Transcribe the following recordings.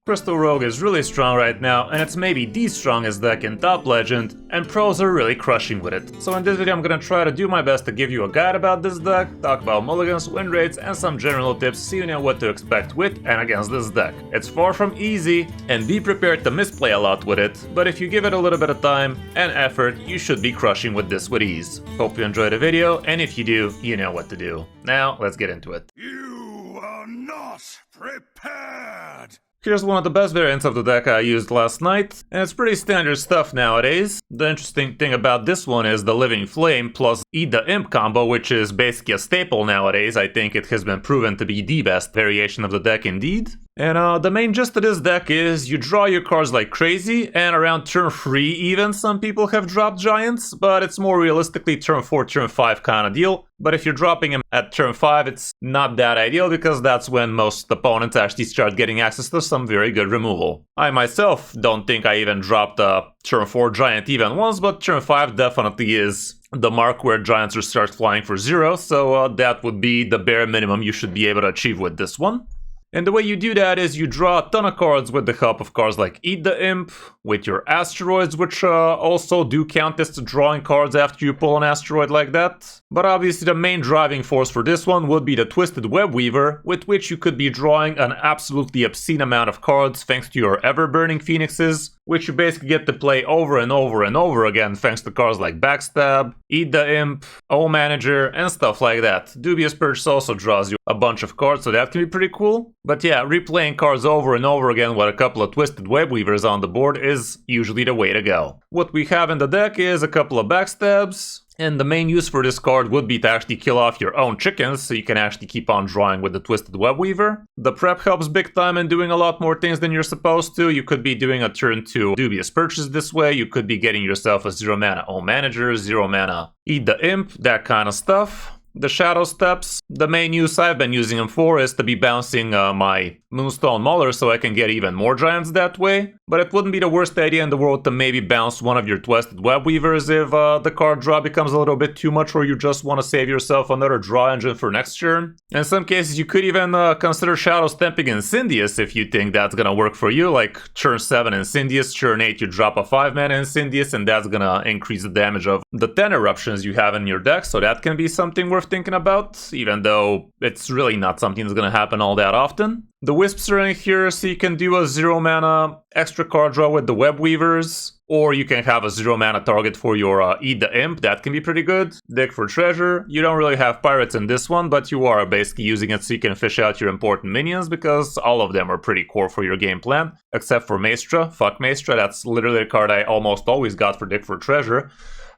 Crystal Rogue is really strong right now, and it's maybe the strongest deck in Top Legend, and pros are really crushing with it. So in this video I'm gonna try to do my best to give you a guide about this deck, talk about mulligans, win rates, and some general tips so you know what to expect with and against this deck. It's far from easy, and be prepared to misplay a lot with it, but if you give it a little bit of time and effort, you should be crushing with this with ease. Hope you enjoyed the video, and if you do, you know what to do. Now, let's get into it. You are not prepared! Here's one of the best variants of the deck I used last night, and it's pretty standard stuff nowadays. The interesting thing about this one is the Living Flame plus Eat the Imp combo, which is basically a staple nowadays. I think it has been proven to be the best variation of the deck indeed. And the main gist of this deck is you draw your cards like crazy, and around turn 3 even some people have dropped giants, but it's more realistically turn 4, turn 5 kind of deal. But if you're dropping them at turn 5, it's not that ideal because that's when most opponents actually start getting access to some very good removal. I myself don't think I even dropped a turn 4 giant even once, but turn 5 definitely is the mark where giants will start flying for 0, so that would be the bare minimum you should be able to achieve with this one. And the way you do that is you draw a ton of cards with the help of cards like Eat the Imp, with your asteroids, which also do count as drawing cards after you pull an asteroid like that. But obviously the main driving force for this one would be the Twisted Web Weaver, with which you could be drawing an absolutely obscene amount of cards thanks to your Ever-Burning Phoenixes, which you basically get to play over and over and over again thanks to cards like Backstab, Eat the Imp, O-Manager, and stuff like that. Dubious Purchase also draws you a bunch of cards, so that can be pretty cool. But yeah, replaying cards over and over again with a couple of Twisted Web Weavers on the board is usually the way to go. What we have in the deck is a couple of Backstabs, and the main use for this card would be to actually kill off your own chickens, so you can actually keep on drawing with the Twisted Web Weaver. The prep helps big time in doing a lot more things than you're supposed to. You could be doing a turn 2 Dubious Purchase this way, you could be getting yourself a 0 mana O-Manager, 0 mana Eat the Imp, that kind of stuff. The Shadow Steps, the main use I've been using them for is to be bouncing my Moonstone Mauler so I can get even more giants that way. But it wouldn't be the worst idea in the world to maybe bounce one of your Twisted Web Weavers if the card draw becomes a little bit too much, or you just want to save yourself another draw engine for next turn. In some cases you could even consider Shadow Stamping Incendious if you think that's gonna work for you, like turn 7 Incendious, turn 8 you drop a 5 mana Incendious, and that's gonna increase the damage of the 10 eruptions you have in your deck, so that can be something worth thinking about, even though it's really not something that's gonna happen all that often. The Wisps are in here, so you can do a 0 mana extra card draw with the Web Weavers, or you can have a 0 mana target for your Eat the Imp, that can be pretty good. Dig for Treasure, you don't really have pirates in this one, but you are basically using it so you can fish out your important minions, because all of them are pretty core for your game plan, except for Maestra. Fuck Maestra, that's literally a card I almost always got for Dig for Treasure.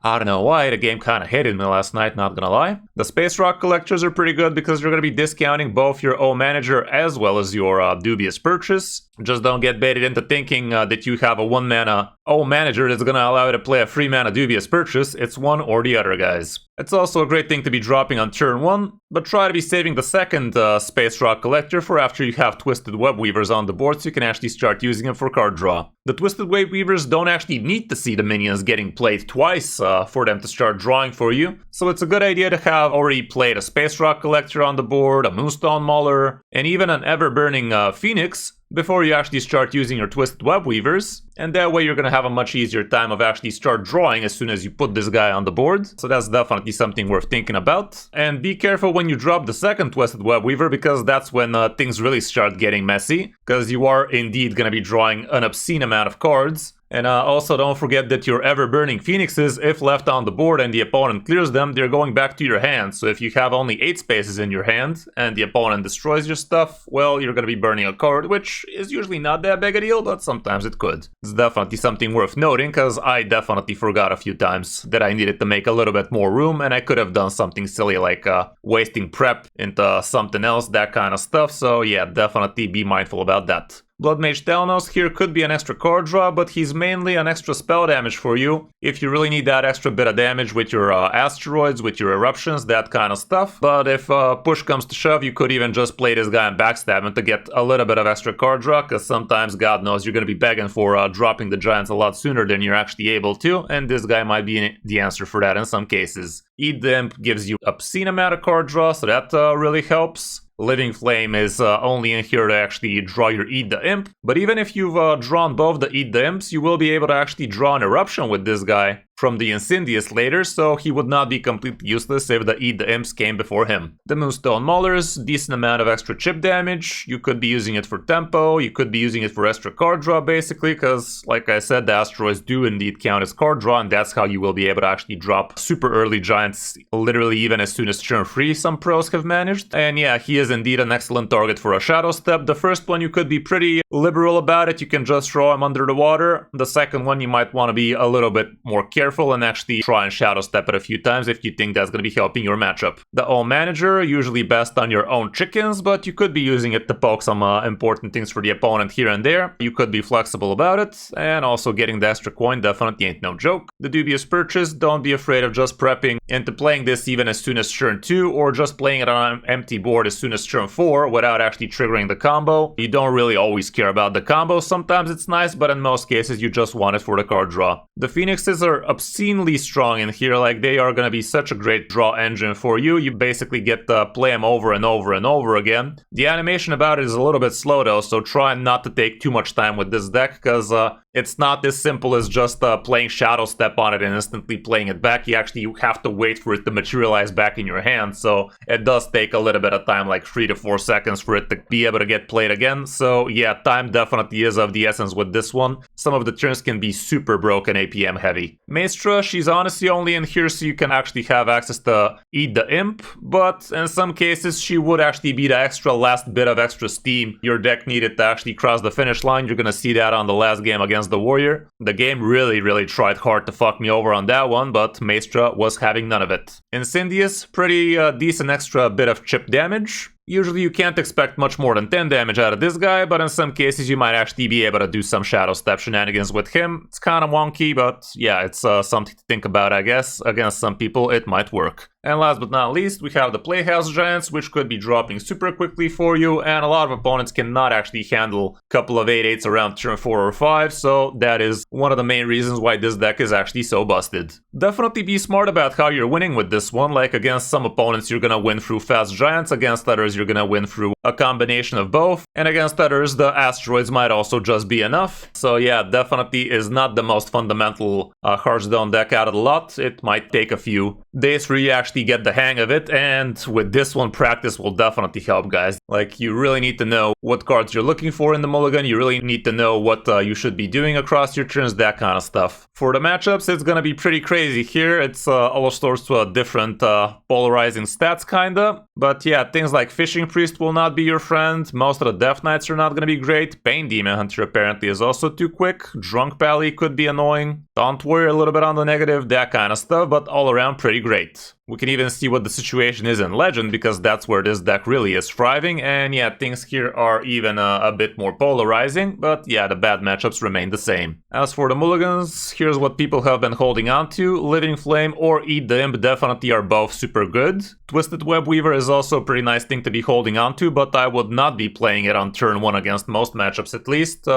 I don't know why, the game kind of hated me last night, not gonna lie. The Space Rock Collectors are pretty good because you're gonna be discounting both your O-Manager as well as your Dubious Purchase. Just don't get baited into thinking that you have a 1 mana O-Manager that's gonna allow you to play a 3 mana Dubious Purchase. It's one or the other, guys. It's also a great thing to be dropping on turn 1, but try to be saving the second Space Rock Collector for after you have Twisted Web Weavers on the board so you can actually start using them for card draw. The Twisted Web Weavers don't actually need to see the minions getting played twice for them to start drawing for you, so it's a good idea to have already played a Space Rock Collector on the board, a Moonstone Mauler, and even an Ever-Burning Phoenix before you actually start using your Twisted Web Weavers, and that way you're gonna have a much easier time of actually start drawing as soon as you put this guy on the board, so that's definitely something worth thinking about. And be careful when you drop the second Twisted Web Weaver, because that's when things really start getting messy, because you are indeed gonna be drawing an obscene amount of cards. And also don't forget that your Ever-Burning Phoenixes, if left on the board and the opponent clears them, they're going back to your hand. So if you have only 8 spaces in your hand and the opponent destroys your stuff, well, you're gonna be burning a card, which is usually not that big a deal, but sometimes it could. It's definitely something worth noting, because I definitely forgot a few times that I needed to make a little bit more room, and I could have done something silly like wasting prep into something else, that kind of stuff. So yeah, definitely be mindful about that. Blood Mage Telnos here could be an extra card draw, but he's mainly an extra spell damage for you if you really need that extra bit of damage with your asteroids, with your eruptions, that kind of stuff. But if push comes to shove, you could even just play this guy and backstab him to get a little bit of extra card draw, because sometimes, God knows, you're going to be begging for dropping the giants a lot sooner than you're actually able to, and this guy might be the answer for that in some cases. Eat the Imp gives you obscene amount of card draw, so that really helps. Living Flame is only in here to actually draw your Eat the Imp. But even if you've drawn both the Eat the Imps, you will be able to actually draw an Eruption with this guy from the Incendious later, so he would not be completely useless if the Eat the Imps came before him. The Moonstone Maulers, decent amount of extra chip damage. You could be using it for tempo, you could be using it for extra card draw basically, because like I said, the asteroids do indeed count as card draw, and that's how you will be able to actually drop super early giants, literally even as soon as turn 3 some pros have managed. And yeah, he is indeed an excellent target for a Shadow Step. The first one you could be pretty liberal about it, you can just throw him under the water. The second one you might want to be a little bit more careful and actually try and Shadow Step it a few times if you think that's going to be helping your matchup. The All Manager, usually best on your own chickens, but you could be using it to poke some important things for the opponent here and there. You could be flexible about it, and also getting the extra coin definitely ain't no joke. The Dubious Purchase, don't be afraid of just prepping into playing this even as soon as turn 2, or just playing it on an empty board as soon as turn 4 without actually triggering the combo. You don't really always care about the combo, sometimes it's nice, but in most cases you just want it for the card draw. The Phoenixes are obscenely strong in here, like they are gonna be such a great draw engine for you. You basically get to play them over and over and over again. The animation about it is a little bit slow though, so try not to take too much time with this deck, because it's not as simple as just playing Shadow Step on it and instantly playing it back. You actually have to wait for it to materialize back in your hand, so it does take a little bit of time, like 3 to 4 seconds for it to be able to get played again. So yeah, time definitely is of the essence with this one. Some of the turns can be super broken APM heavy. Maestra, she's honestly only in here so you can actually have access to Eat the Imp, but in some cases she would actually be the extra last bit of extra steam your deck needed to actually cross the finish line. You're gonna see that on the last game against the Warrior. The game really tried hard to fuck me over on that one, but Maestra was having none of it. Incendious, pretty decent extra bit of chip damage. Usually you can't expect much more than 10 damage out of this guy, but in some cases you might actually be able to do some Shadow Step shenanigans with him. It's kind of wonky, but yeah, it's something to think about, I guess. Against some people it might work. And last but not least, we have the Playhouse Giants, which could be dropping super quickly for you, and a lot of opponents cannot actually handle a couple of 8/8s around turn 4 or 5, so that is one of the main reasons why this deck is actually so busted. Definitely be smart about how you're winning with this one, like against some opponents you're gonna win through fast giants, against others you're gonna win through a combination of both, and against others the asteroids might also just be enough. So yeah, definitely is not the most fundamental Hearthstone deck out of the lot. It might take a few days for you to actually get the hang of it, and with this one practice will definitely help, guys. Like, you really need to know what cards you're looking for in the mulligan, you really need to know what you should be doing across your turns, that kind of stuff. For the matchups, it's gonna be pretty crazy here. It's all sorts of different polarizing stats kinda, but yeah, things like Fishing Priest will not be your friend, most of the Death Knights are not gonna be great, Pain Demon Hunter apparently is also too quick, Drunk Pally could be annoying, Taunt Warrior a little bit on the negative, that kind of stuff, but all around pretty great. We can even see what the situation is in Legend, because that's where this deck really is thriving, and yeah, things here are even a bit more polarizing, but yeah, the bad matchups remain the same. As for the mulligans, here's what people have been holding on to. Living Flame or Eat the Imp definitely are both super good. Twisted Web Weaver is also a pretty nice thing to be holding on to, but I would not be playing it on turn 1 against most matchups at least.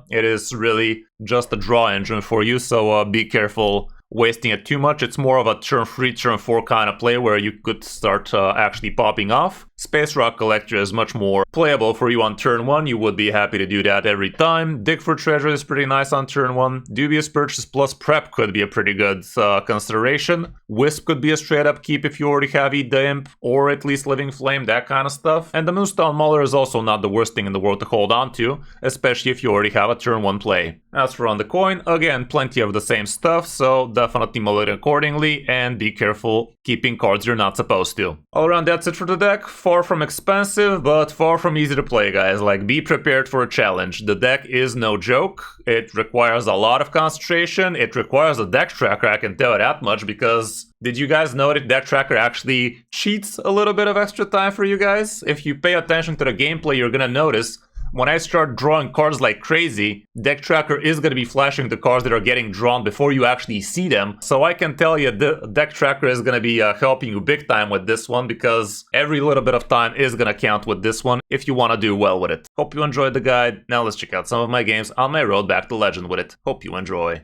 It is really just a draw engine for you, so be careful wasting it too much. It's more of a turn 3, turn 4 kind of play where you could start actually popping off. Space Rock Collector is much more playable for you on turn 1. You would be happy to do that every time. Dig for Treasure is pretty nice on turn 1. Dubious Purchase plus Prep could be a pretty good consideration. Wisp could be a straight up keep if you already have Eat the Imp, or at least Living Flame, that kind of stuff. And the Moonstone Mauler is also not the worst thing in the world to hold on to, especially if you already have a turn 1 play. As for on the coin, again, plenty of the same stuff, so definitely mull it accordingly, and be careful keeping cards you're not supposed to. All around, that's it for the deck. Far from expensive, but far from easy to play, guys. Like, be prepared for a challenge. The deck is no joke. It requires a lot of concentration. It requires a deck tracker, I can tell you that much, because did you guys know that Deck Tracker actually cheats a little bit of extra time for you guys? If you pay attention to the gameplay, you're gonna notice when I start drawing cards like crazy, Deck Tracker is going to be flashing the cards that are getting drawn before you actually see them. So I can tell you the Deck Tracker is going to be helping you big time with this one, because every little bit of time is going to count with this one if you want to do well with it. Hope you enjoyed the guide. Now let's check out some of my games on my road back to Legend with it. Hope you enjoy.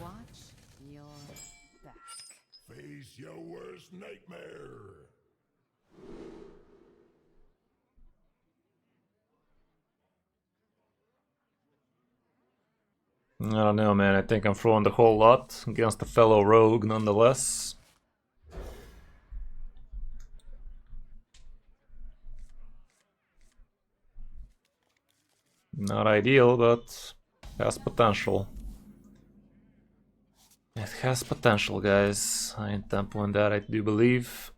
Watch your back. Phase worst nightmare. I don't know, man. I think I'm throwing the whole lot against a fellow rogue nonetheless. Not ideal, but has potential. It has potential, guys. I ain't templing that, I do believe.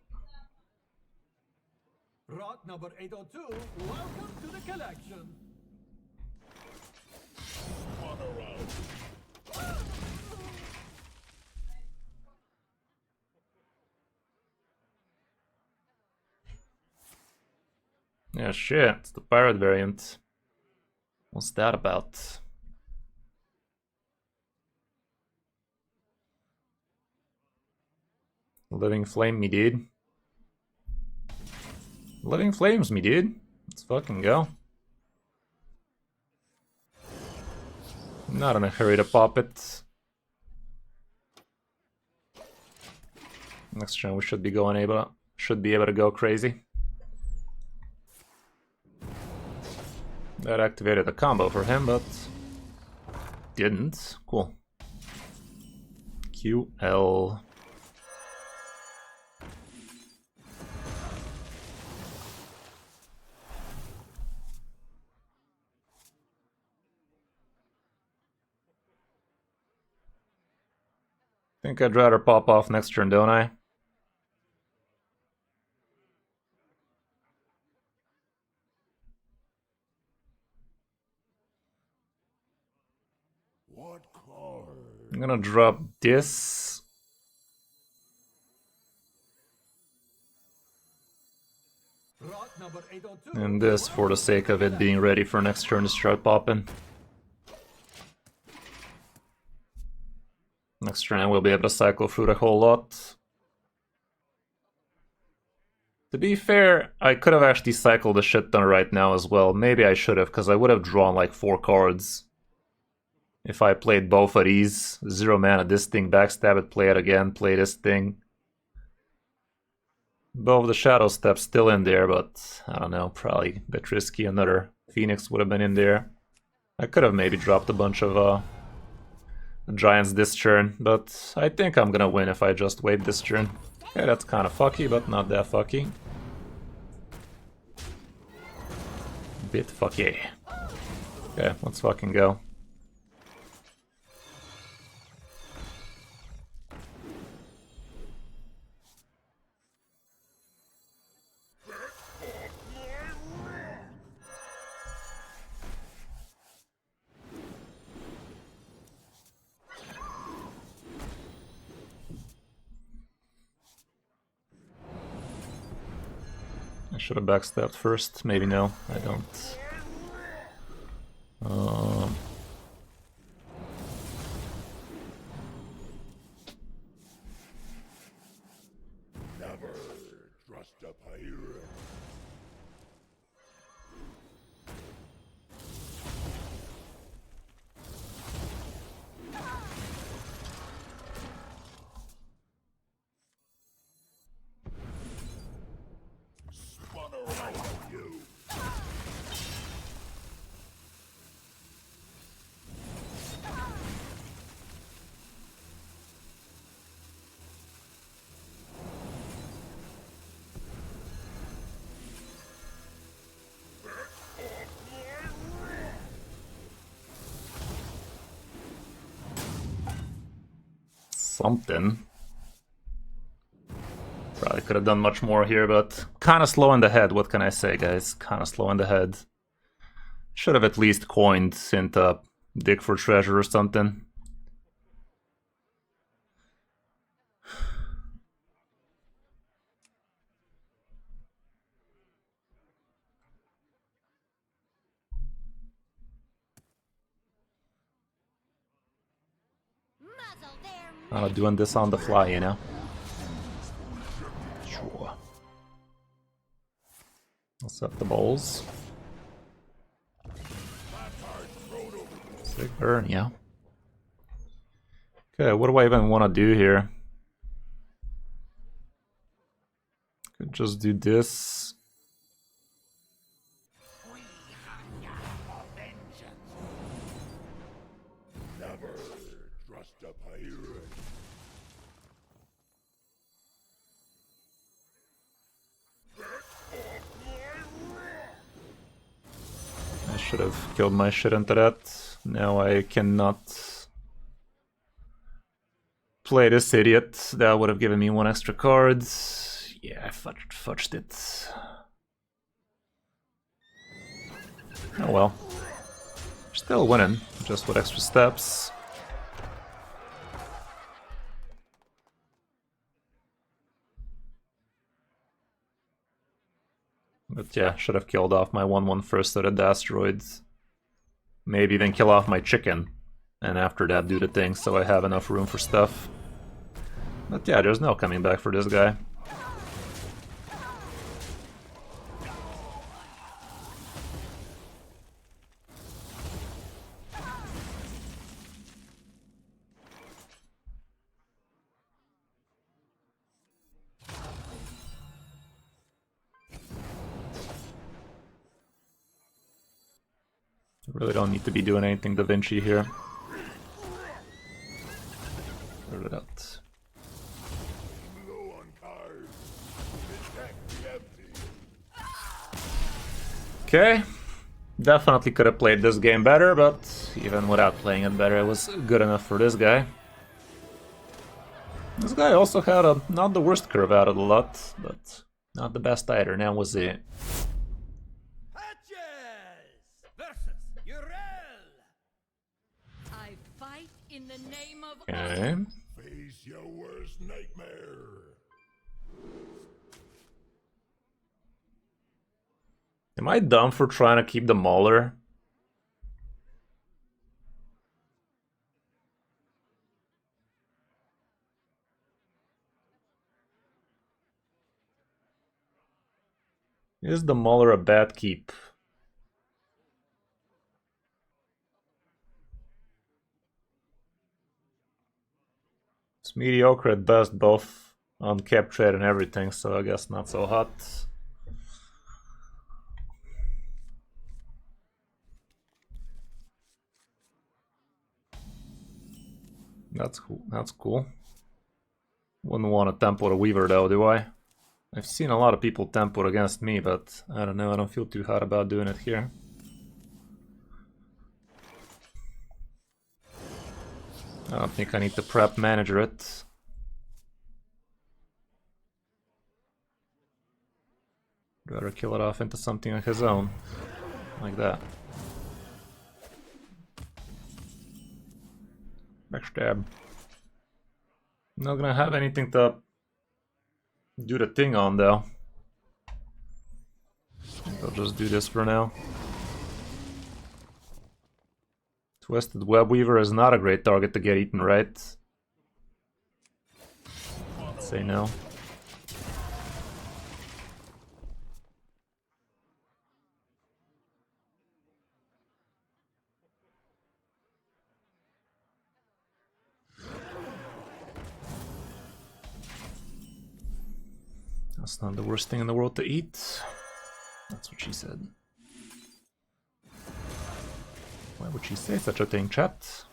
Rot number 802, welcome to the collection. Yeah, shit, it's the pirate variant. What's that about? Living flame me, dude. Living flames me, dude. Let's fucking go. Not in a hurry to pop it. Next turn we should be able to go crazy. That activated a combo for him, but didn't. Cool. QL. Think I'd rather pop off next turn, don't I? What card? I'm gonna drop this. Rot number 802. And this for the sake of it being ready for next turn to start popping. Next turn I will be able to cycle through the whole lot. To be fair, I could have actually cycled the shit ton right now as well. Maybe I should have, because I would have drawn like 4 cards. If I played both of these. 0 mana this thing, backstab it, play it again, play this thing. Both the Shadow Steps still in there, but I don't know, probably a bit risky. Another Phoenix would have been in there. I could have maybe dropped a bunch of Giants this turn, but I think I'm gonna win if I just wait this turn. Okay, that's kind of fucky, but not that fucky. Bit fucky. Okay, let's fucking go. I should have backstabbed first. Maybe no, I don't. Never trust a pirate. Spun around you. Something. Probably could have done much more here, but kind of slow in the head. What can I say, guys? Kind of slow in the head. Should have at least coined into dig for treasure or something. I'm doing this on the fly, you know? Sure. I'll set the bowls. Sick burn, yeah. Okay, what do I even want to do here? just do this. Never trust a pirate. I should have killed my shit into that. Now I cannot play this idiot. That would have given me one extra card. Yeah, I fudged it. Oh well. Still winning, just with extra steps. But yeah, should have killed off my 1/1 first so that the asteroids. Maybe then kill off my chicken. And after that do the thing so I have enough room for stuff. But yeah, there's no coming back for this guy. Really don't need to be doing anything Da Vinci here. Clear it out. Low on cards. Attack the empty. Okay. Definitely could have played this game better, but even without playing it better, it was good enough for this guy. This guy also had a not the worst curve out of the lot, but not the best either. Now was it. I fight in the name of Okay. Face your worst nightmare. Am I dumb for trying to keep the Mauler? Is the Mauler a bad keep? It's mediocre at best, both on cap trade and everything, so I guess not so hot. That's cool. That's cool. Wouldn't want to tempo the Weaver though, do I? I've seen a lot of people tempo against me, but I don't know, I don't feel too hot about doing it here. I don't think I need to prep manager it. Rather kill it off into something of his own. Like that. Backstab. Not gonna have anything to do the thing on though. I'll just do this for now. Twisted Web Weaver is not a great target to get eaten, right? Let's say no. That's not the worst thing in the world to eat. That's what she said. Why would she say such a thing, chat?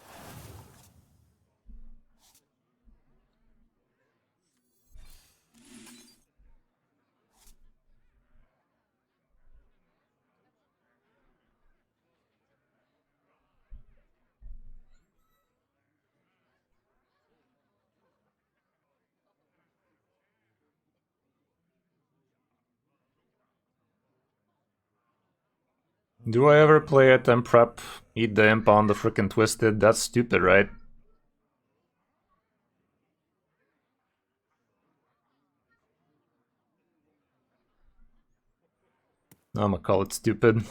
Do I ever play it and prep, eat the imp on the frickin' Twisted? That's stupid, right? I'm gonna call it stupid.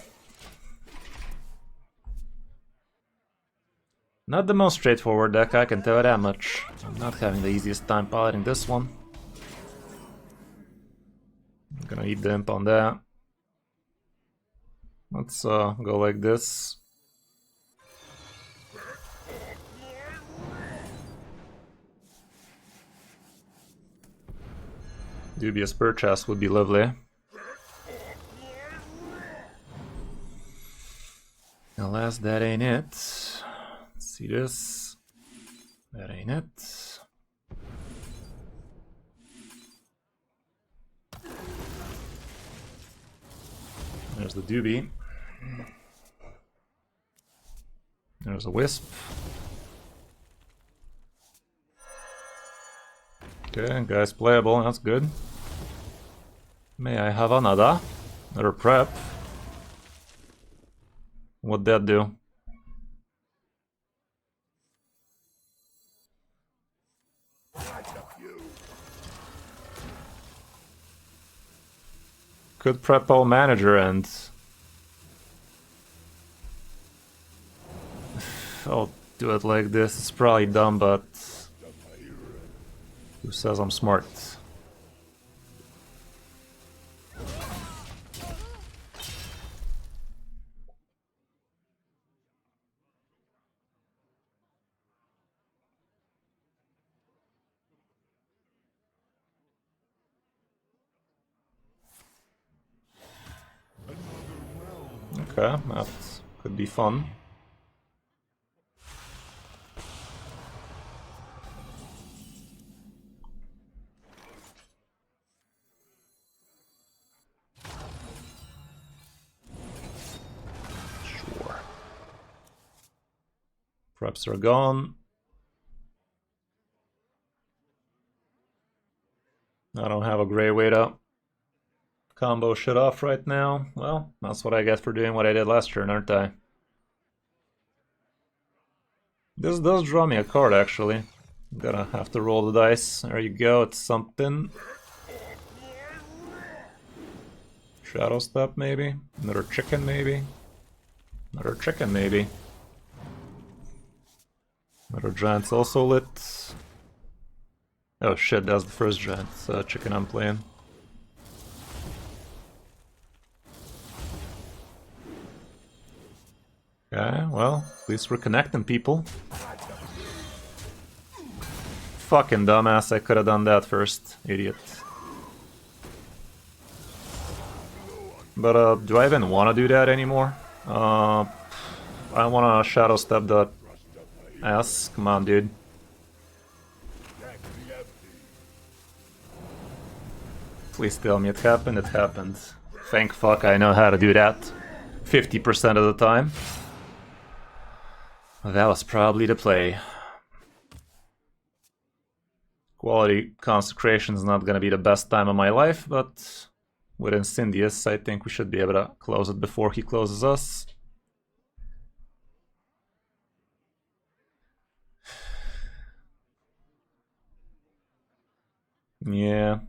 Not the most straightforward deck, I can tell you that much. I'm not having the easiest time piloting this one. I'm gonna eat the imp on that. Let's go like this. Dubious purchase would be lovely. Alas, that ain't it. Let's see this. That ain't it. There's the doobie. There's a wisp. Okay, guy's playable, that's good. May I have another? Another prep? What'd that do? Could prep all manager and... I'll do it like this, it's probably dumb, but... Who says I'm smart? Okay, that could be fun. Sure. Preps are gone. I don't have a great way to combo shit off right now. Well, that's what I get for doing what I did last turn, aren't I? This does draw me a card, actually. I'm gonna have to roll the dice. There you go, it's something. Shadow Step, maybe? Another chicken, maybe? Another chicken, maybe? Another giant's also lit. Oh shit, that's the first giant chicken I'm playing. Okay, well, at least we're connecting people. Fucking dumbass, I could have done that first, idiot. But do I even want to do that anymore? I want to Shadow Step the ass. Come on, dude. Please tell me it happened. It happened. Thank fuck I know how to do that 50% of the time. That was probably the play. Quality Consecration is not gonna be the best time of my life, but with Incendious, I think we should be able to close it before he closes us. Yeah.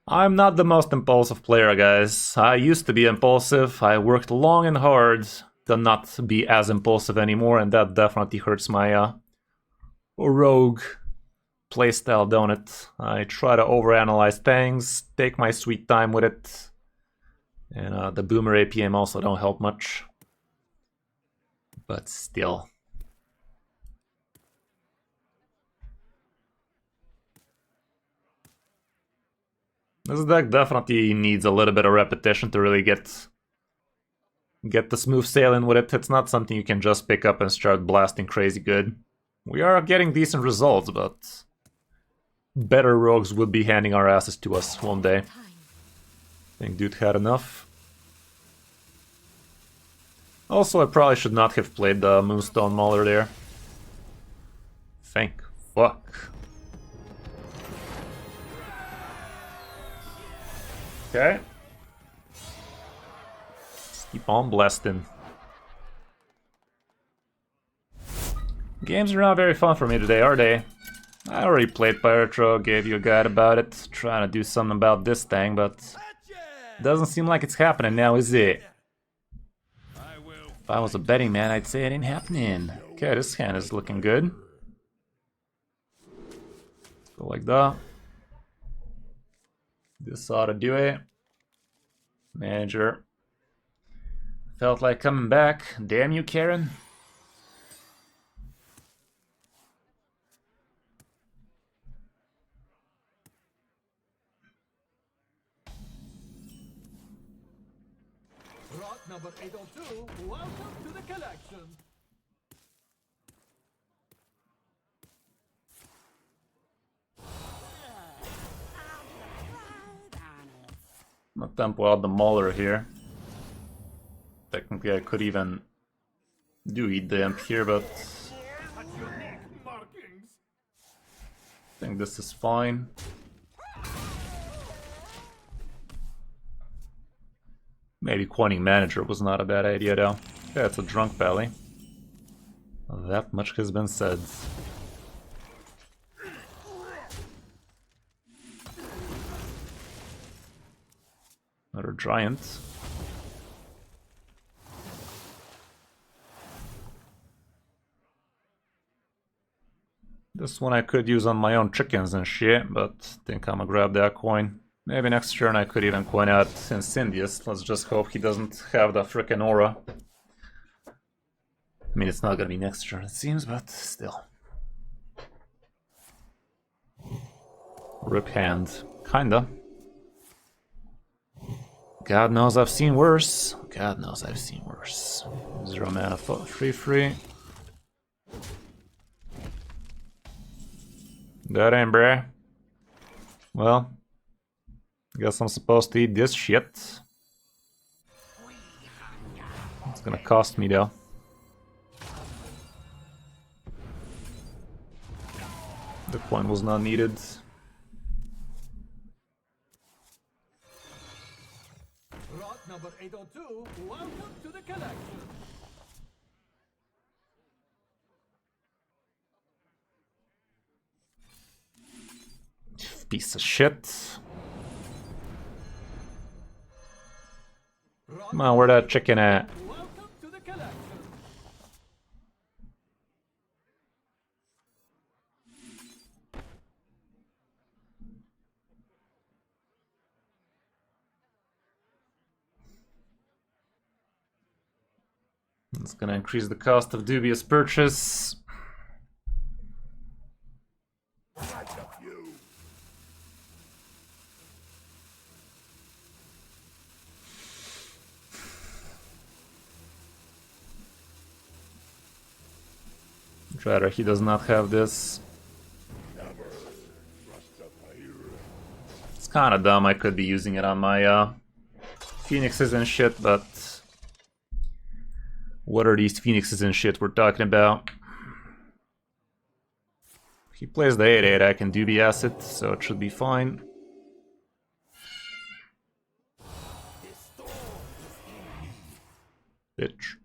I'm not the most impulsive player, guys. I used to be impulsive. I worked long and hard to not be as impulsive anymore, and that definitely hurts my rogue playstyle, don't it? I try to overanalyze things, take my sweet time with it, and the Boomer APM also don't help much. But still. This deck definitely needs a little bit of repetition to really get the smooth sailing with it. It's not something you can just pick up and start blasting crazy good. We are getting decent results, but better rogues would be handing our asses to us one day. I think dude had enough. Also, I probably should not have played the Moonstone Mauler there. Thank fuck. Okay. Let's keep on blasting. Games are not very fun for me today, are they? I already played Pyretro, gave you a guide about it, trying to do something about this thing, but doesn't seem like it's happening now, is it? If I was a betting man, I'd say it ain't happening. Okay, this hand is looking good. Let's go like that. This ought to do it. Manager. Felt like coming back. Damn you, Karen. Lot number 802, welcome to the collection. I'm gonna tempo out the Mauler here. Technically I could even do eat the imp here, but At unique markings. I think this is fine. Maybe coining manager was not a bad idea though. Yeah, it's a drunk valley. That much has been said. Another giant. This one I could use on my own chickens and shit, but I think I'm gonna grab that coin. Maybe next turn I could even coin out Incendius. Let's just hope he doesn't have the frickin' aura. I mean, it's not gonna be next turn, it seems, but still. Rip hand. Kinda. God knows I've seen worse. God knows I've seen worse. 0 mana, free. That ain't bruh. Well, guess I'm supposed to eat this shit. It's gonna cost me though. The coin was not needed. Lot number 802, welcome to the collection. Piece of shit. Come on, where that chicken at? Welcome to the collection. It's gonna increase the cost of dubious purchase. That's a few. Rather, he does not have this. Never trust a pirate. It's kind of dumb. I could be using it on my phoenixes and shit, but what are these phoenixes and shit we're talking about? If he plays the 8/8, I can dubious it, so it should be fine. Bitch.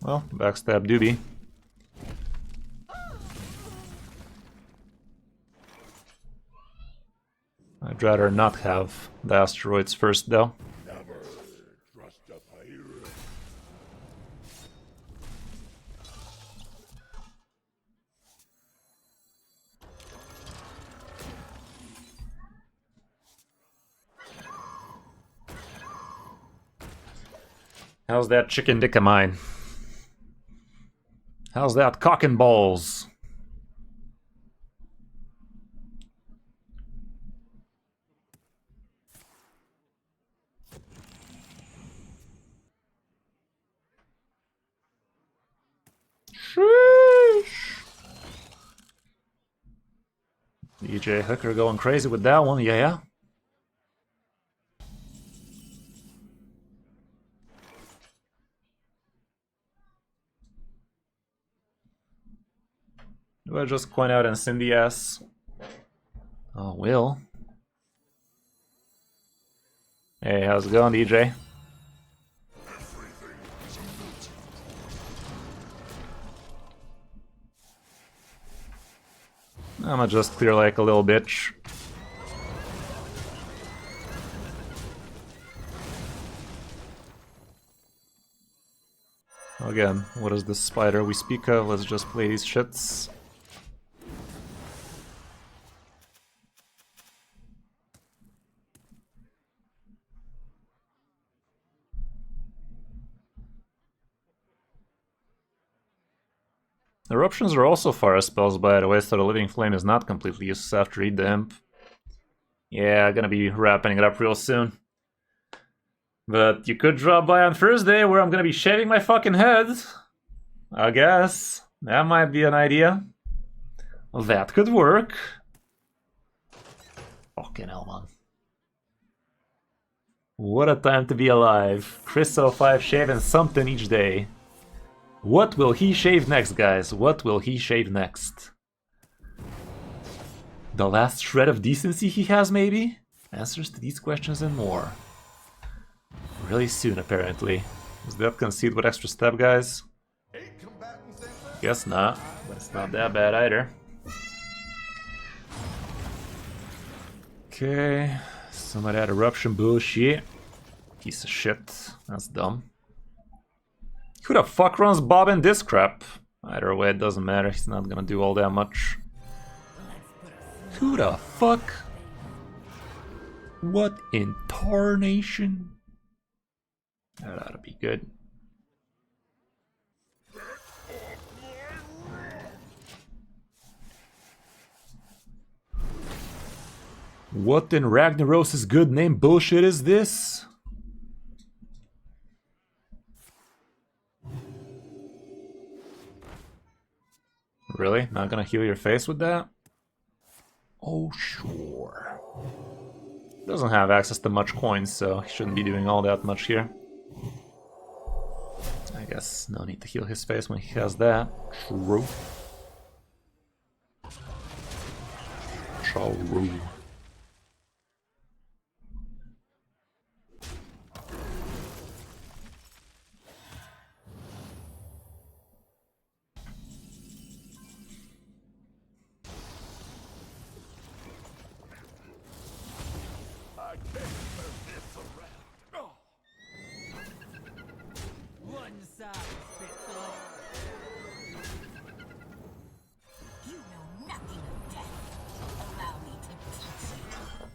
Well, backstab doobie. I'd rather not have the asteroids first, though. Never trust a pirate. How's that chicken dick of mine? How's that cock and balls? Sheesh. DJ Hooker going crazy with that one, yeah. Do I just coin out Incendias? Oh, will. Hey, how's it going, DJ? I'ma just clear like a little bitch. Again, what is this spider we speak of? Let's just play these shits. Eruptions are also fire spells, by the way, so the Living Flame is not completely useless after Eat the Imp. Yeah, gonna be wrapping it up real soon. But you could drop by on Thursday, where I'm gonna be shaving my fucking head. I guess. That might be an idea. That could work. Fucking hell, man. What a time to be alive. Kris 05 shaving something each day. What will he shave next, guys? What will he shave next? The last shred of decency he has, maybe? Answers to these questions and more. Really soon, apparently. Was that concede with extra step, guys? Guess not, but it's not that bad either. Okay, some of that eruption bullshit. Piece of shit. That's dumb. Who the fuck runs Bob in this crap? Either way, it doesn't matter. He's not gonna do all that much. Who the fuck? What in tarnation? That ought to be good. What in Ragnaros' good name bullshit is this? Really? Not gonna heal your face with that? Oh, sure. Doesn't have access to much coins, so he shouldn't be doing all that much here. I guess no need to heal his face when he has that. True. True. One size fits all. You know nothing of death. Allow me to teach you.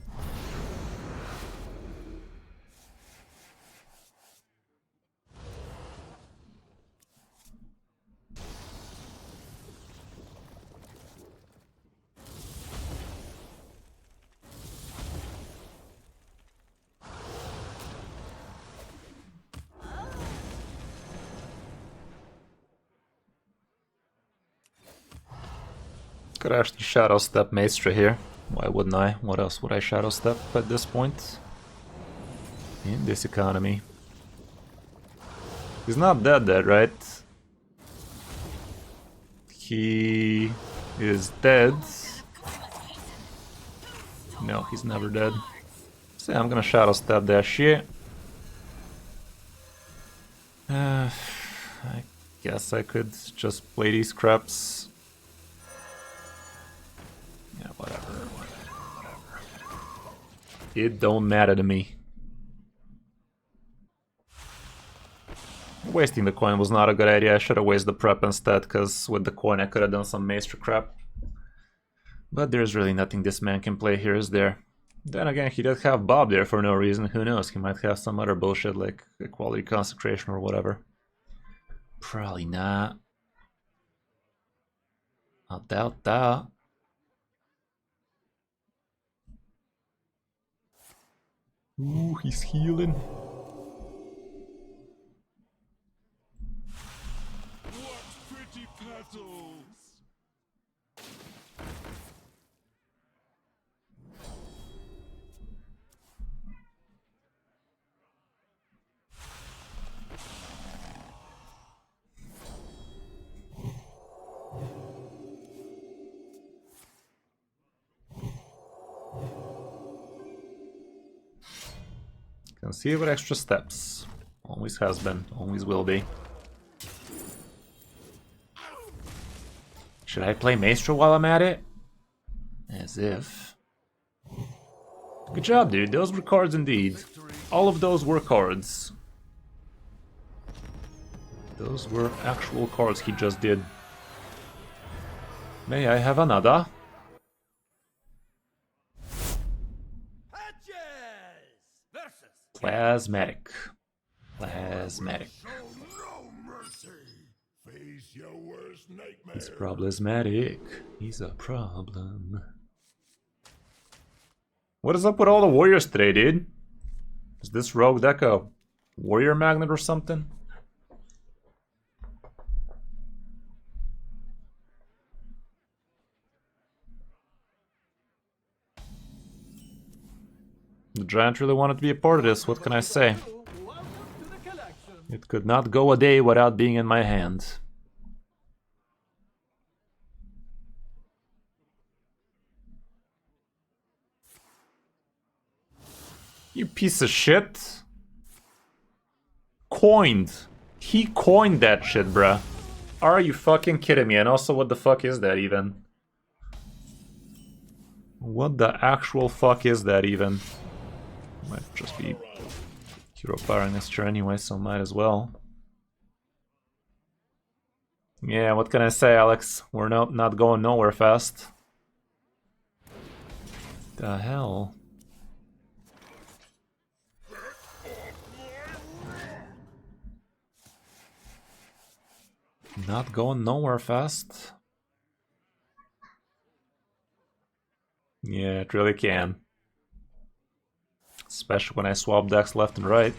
Could actually Shadow Step Maestra here. Why wouldn't I? What else would I Shadow Step at this point? In this economy. He's not dead, right? He is dead. No, he's never dead. So yeah, I'm gonna Shadow Step that shit. I guess I could just play these craps. Yeah, whatever. It don't matter to me. Wasting the coin was not a good idea. I should have wasted the prep instead, because with the coin I could have done some Maester crap. But there's really nothing this man can play here, is there? Then again, he did have Bob there for no reason. Who knows? He might have some other bullshit like Equality Consecration or whatever. Probably not. I doubt that. Ooh, he's healing. What pretty petals! Can see it with extra steps. Always has been, always will be. Should I play Maestro while I'm at it? As if. Good job, dude. Those were cards indeed. All of those were cards. Those were actual cards he just did. May I have another? Plasmatic. Plasmatic. Show no mercy! Face your worst worst nightmare. He's problematic. He's a problem. What is up with all the warriors today, dude? Is this rogue deck a warrior magnet or something? The giant really wanted to be a part of this, what can I say? Welcome to the collection. It could not go a day without being in my hand. You piece of shit. Coined. He coined that shit, bruh. Are you fucking kidding me? And also, what the fuck is that even? What the actual fuck is that even? Might just be hero firing this turn anyway, so might as well. Yeah, what can I say, Alex? We're not going nowhere fast. The hell? Not going nowhere fast. Yeah, it really can. Especially when I swap decks left and right.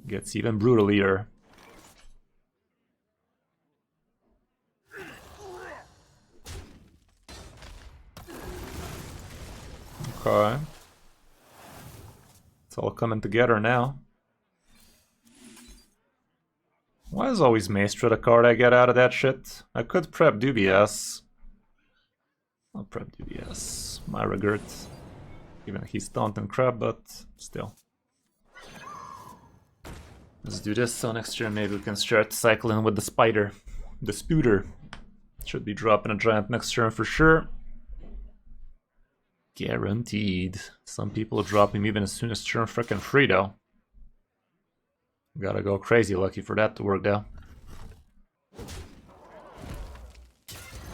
Gets even brutalier. Okay. It's all coming together now. Why is always Maestra the card I get out of that shit? I could prep Dubious. I'll prep Dubious. My regrets. Even he's taunting crap, but still. Let's do this, so next turn maybe we can start cycling with the spider. The spooter. Should be dropping a giant next turn for sure. Guaranteed. Some people drop him even as soon as turn frickin' free though. Gotta go crazy lucky for that to work out.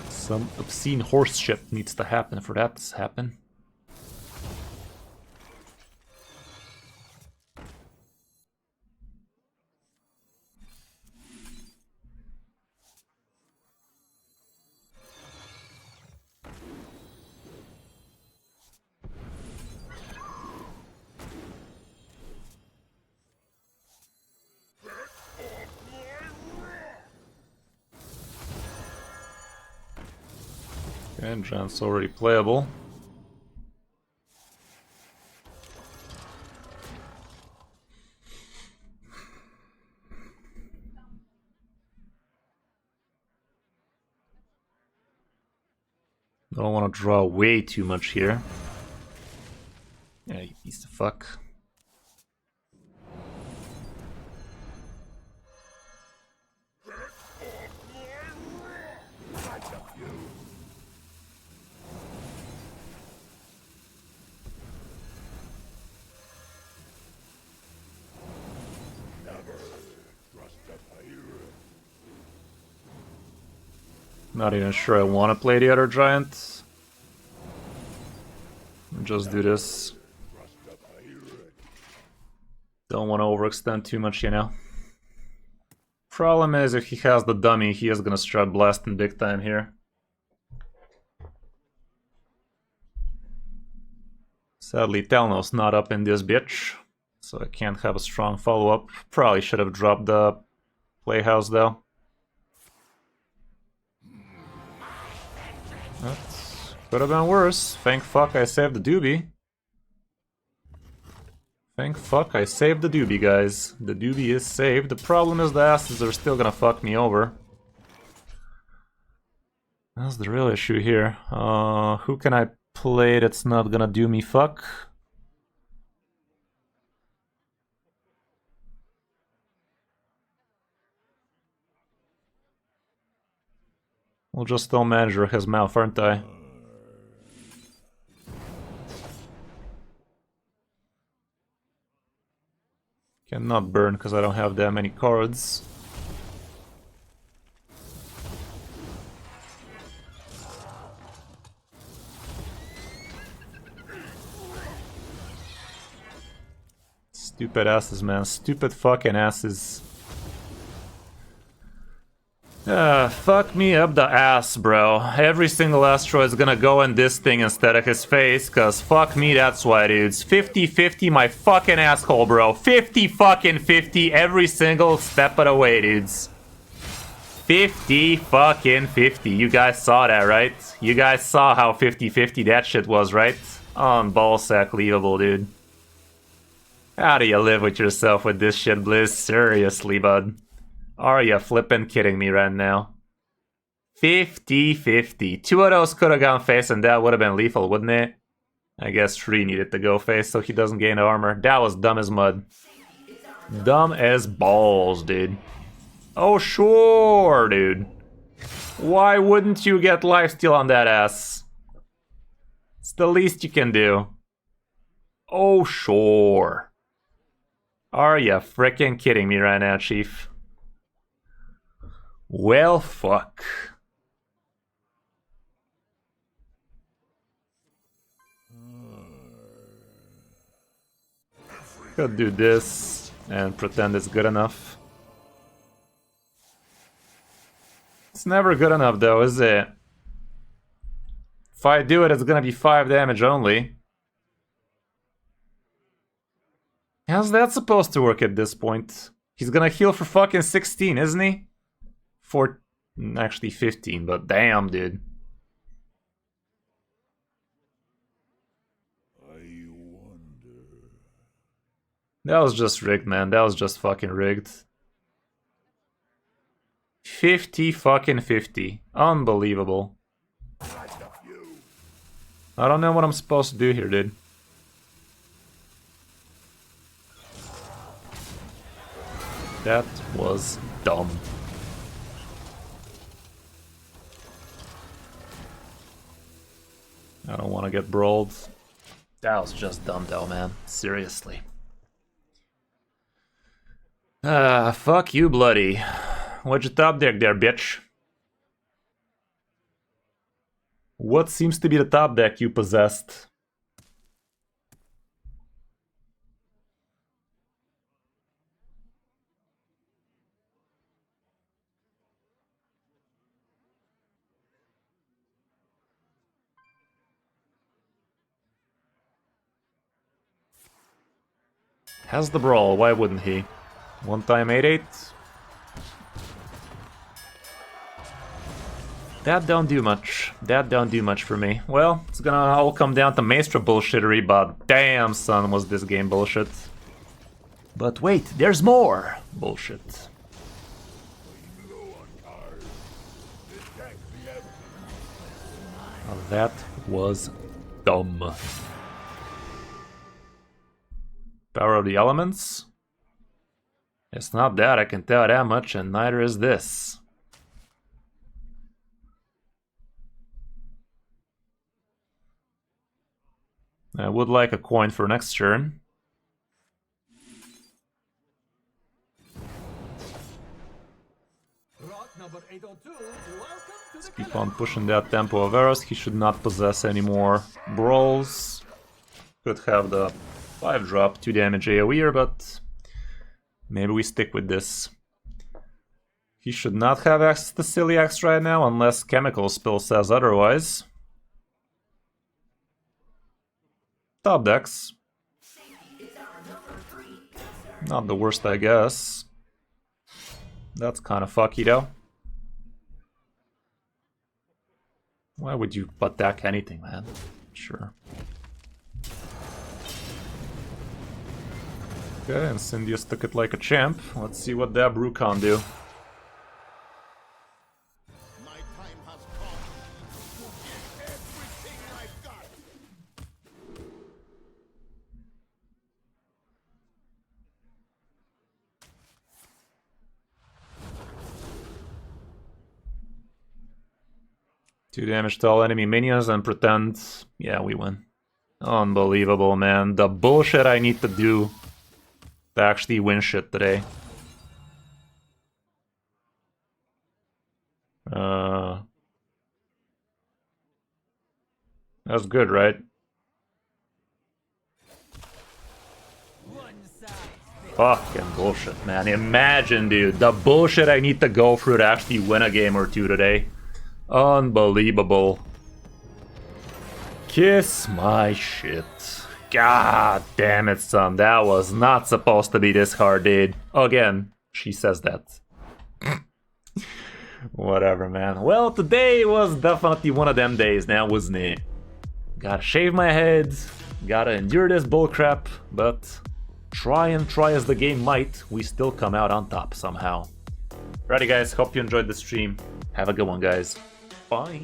Some obscene horse shit needs to happen for that to happen. And Giant's already playable. Don't want to draw way too much here. Yeah, you piece of fuck. Not even sure I want to play the other giant. Just do this. Don't want to overextend too much, you know. Problem is, if he has the dummy, he is gonna start blasting big time here. Sadly, Telno's not up in this bitch, so I can't have a strong follow-up. Probably should have dropped the Playhouse though. That could have been worse. Thank fuck I saved the doobie. Thank fuck I saved the doobie, guys. The doobie is saved. The problem is the asses are still gonna fuck me over. That's the real issue here. Who can I play that's not gonna do me fuck? We'll just still measure his mouth, aren't I? Cannot burn because I don't have that many cards. Stupid asses, man. Stupid fucking asses. Fuck me up the ass, bro. Every single asteroid's gonna go in this thing instead of his face, cause fuck me, that's why, dudes. 50-50 my fucking asshole, bro. 50-50 every single step of the way, dudes. 50-50. You guys saw that, right? You guys saw how 50-50 that shit was, right? On ballsack leavable, dude. How do you live with yourself with this shit, Blizz? Seriously, bud. Are you flippin' kidding me right now? 50-50. Two of those could have gone face and that would have been lethal, wouldn't it? I guess 3 needed to go face so he doesn't gain armor. That was dumb as mud. Dumb as balls, dude. Oh, sure, dude. Why wouldn't you get lifesteal on that ass? It's the least you can do. Oh, sure. Are you frickin' kidding me right now, Chief? Well, fuck. Could do this and pretend it's good enough. It's never good enough though, is it? If I do it, it's gonna be 5 damage only. How's that supposed to work at this point? He's gonna heal for fucking 16, isn't he? Actually 15, but damn, dude. I wonder. That was just rigged, man. That was just fucking rigged. 50-50. Unbelievable. I don't know what I'm supposed to do here, dude. That was dumb. I don't want to get brawled. That was just dumb though, man. Seriously. Fuck you, bloody. What'd you top deck there, bitch? What seems to be the top deck you possessed? Has the brawl, why wouldn't he? One time 8-8? That don't do much. That don't do much for me. Well, it's gonna all come down to Maestro bullshittery, but damn son was this game bullshit. But wait, there's more bullshit. Now that was dumb. Power of the elements? It's not that, I can tell that much, and neither is this. I would like a coin for next turn. Let's keep on pushing that tempo of arrows. He should not possess any more brawls. Could have the 5-drop, 2 damage AoE, but maybe we stick with this. He should not have access to Celiax right now unless Chemical Spill says otherwise. Top decks. Not the worst, I guess. That's kind of fucky though. Why would you butt deck anything, man? Sure. Okay, and Syndius took it like a champ. Let's see what that brew can do. My time has come to give everything I've got. Two damage to all enemy minions and pretend... Yeah, we win. Unbelievable, man. The bullshit I need to do to actually win shit today. That's good, right? One size fits Fucking bullshit, man. Imagine, dude, the bullshit I need to go through to actually win a game or two today. Unbelievable. Kiss my shit. God damn it, son. That was not supposed to be this hard, dude. Again, she says that. Whatever, man. Well, today was definitely one of them days now, wasn't it? Gotta shave my head, gotta endure this bullcrap, but try as the game might, we still come out on top somehow. Alrighty guys, hope you enjoyed the stream. Have a good one, guys. Bye.